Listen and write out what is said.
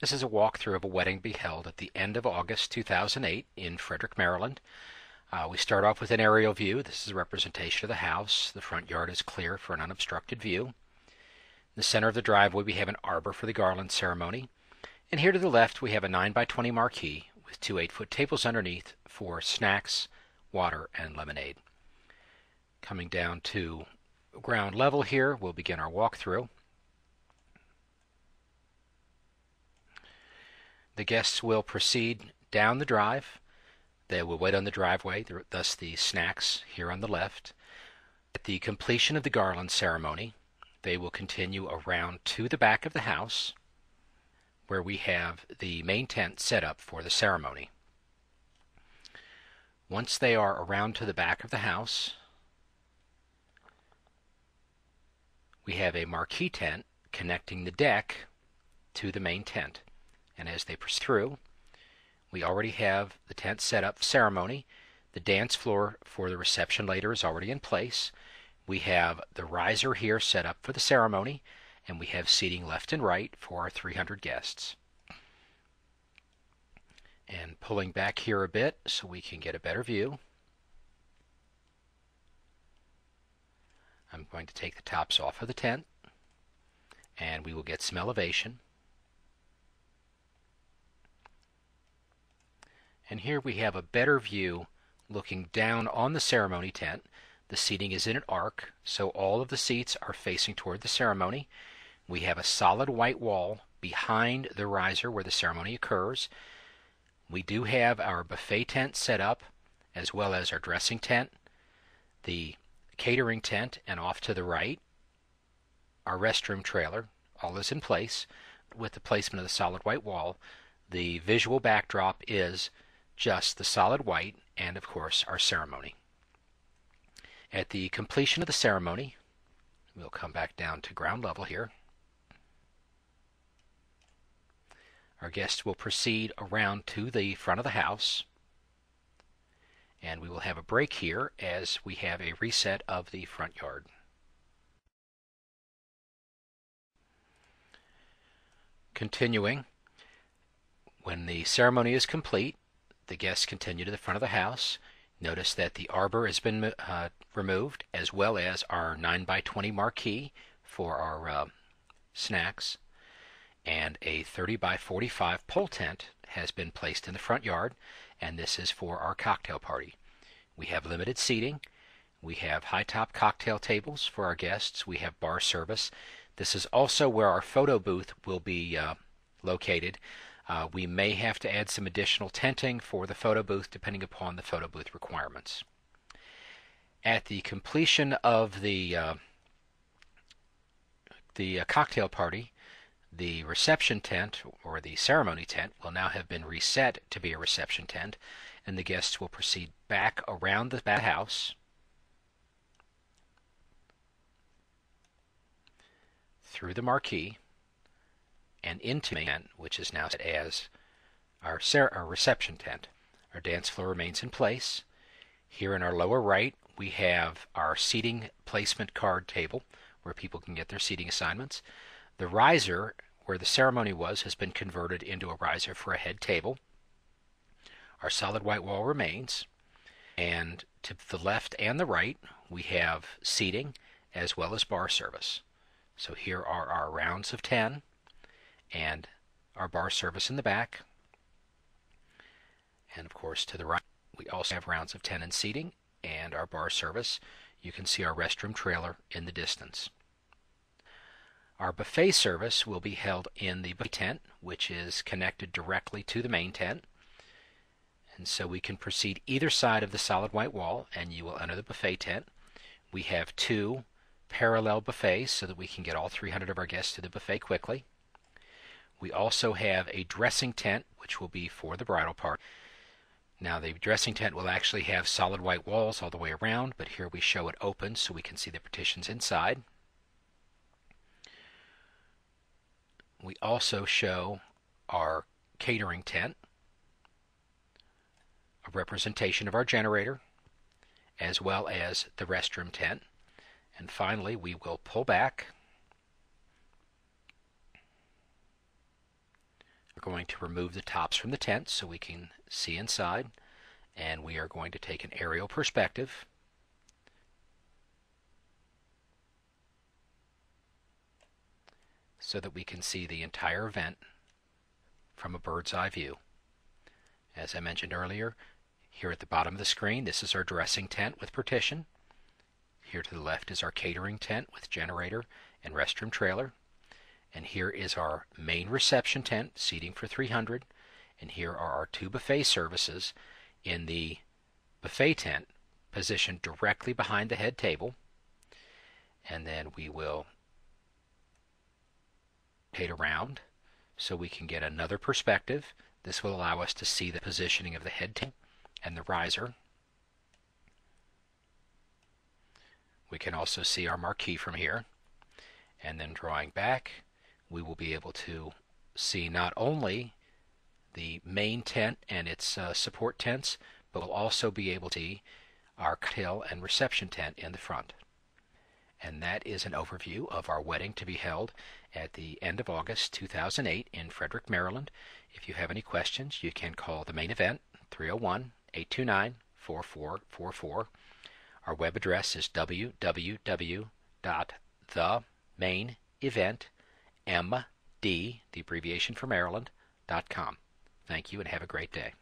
This is a walkthrough of a wedding to be held at the end of August 2008 in Frederick, Maryland. We start off with an aerial view. This is a representation of the house. The front yard is clear for an unobstructed view. In the center of the driveway we have an arbor for the garland ceremony. And here to the left we have a 9x20 marquee with two 8-foot tables underneath for snacks, water, and lemonade. Coming down to ground level here, we'll begin our walkthrough. The guests will proceed down the drive. They will wait on the driveway, thus the snacks here on the left. At the completion of the garland ceremony, they will continue around to the back of the house where we have the main tent set up for the ceremony. Once they are around to the back of the house, we have a marquee tent connecting the deck to the main tent. And as they proceed through, we already have the tent set up for ceremony. The dance floor for the reception later is already in place. We have the riser here set up for the ceremony, and we have seating left and right for our 300 guests. And pulling back here a bit so we can get a better view, I'm going to take the tops off of the tent, and we will get some elevation. And here we have a better view looking down on the ceremony tent. The seating is in an arc, so all of the seats are facing toward the ceremony. We have a solid white wall behind the riser where the ceremony occurs. We do have our buffet tent set up, as well as our dressing tent, the catering tent, and off to the right, our restroom trailer. All is in place with the placement of the solid white wall. The visual backdrop is just the solid white and, of course, our ceremony. At the completion of the ceremony, we'll come back down to ground level here. Our guests will proceed around to the front of the house, and we will have a break here as we have a reset of the front yard. Continuing, when the ceremony is complete, the guests continue to the front of the house. Notice that the arbor has been removed, as well as our 9x20 marquee for our snacks, and a 30x45 pole tent has been placed in the front yard, and this is for our cocktail party. We have limited seating. We have high-top cocktail tables for our guests. We have bar service. This is also where our photo booth will be located. We may have to add some additional tenting for the photo booth depending upon the photo booth requirements. At the completion of the cocktail party, the reception tent, or the ceremony tent, will now have been reset to be a reception tent, and the guests will proceed back around the back house through the marquee and into the tent, which is now set as our reception tent. Our dance floor remains in place. Here in our lower right, we have our seating placement card table where people can get their seating assignments. The riser, where the ceremony was, has been converted into a riser for a head table. Our solid white wall remains, and to the left and the right, we have seating as well as bar service. So here are our rounds of 10. And our bar service in the back. And of course to the right we also have rounds of 10 in seating and our bar service. You can see our restroom trailer in the distance. Our buffet service will be held in the buffet tent, which is connected directly to the main tent. And so we can proceed either side of the solid white wall and you will enter the buffet tent. We have two parallel buffets so that we can get all 300 of our guests to the buffet quickly. We also have a dressing tent, which will be for the bridal party. Now, the dressing tent will actually have solid white walls all the way around, but here we show it open so we can see the partitions inside. We also show our catering tent, a representation of our generator, as well as the restroom tent. And finally, we will pull back going to remove the tops from the tent so we can see inside, and we are going to take an aerial perspective. So that we can see the entire vent from a bird's eye view. As I mentioned earlier, here at the bottom of the screen, this is our dressing tent with partition. Here to the left is our catering tent with generator and restroom trailer. And here is our main reception tent, seating for 300. And here are our two buffet services in the buffet tent, positioned directly behind the head table. And then we will rotate around so we can get another perspective. This will allow us to see the positioning of the head table and the riser. We can also see our marquee from here. And then drawing back, we will be able to see not only the main tent and its support tents, but we'll also be able to see our cocktail and reception tent in the front. And that is an overview of our wedding to be held at the end of August 2008 in Frederick, Maryland. If you have any questions, you can call the main event, 301-829-4444. Our web address is www.themaineventmd, the abbreviation for Maryland.com. Thank you and have a great day.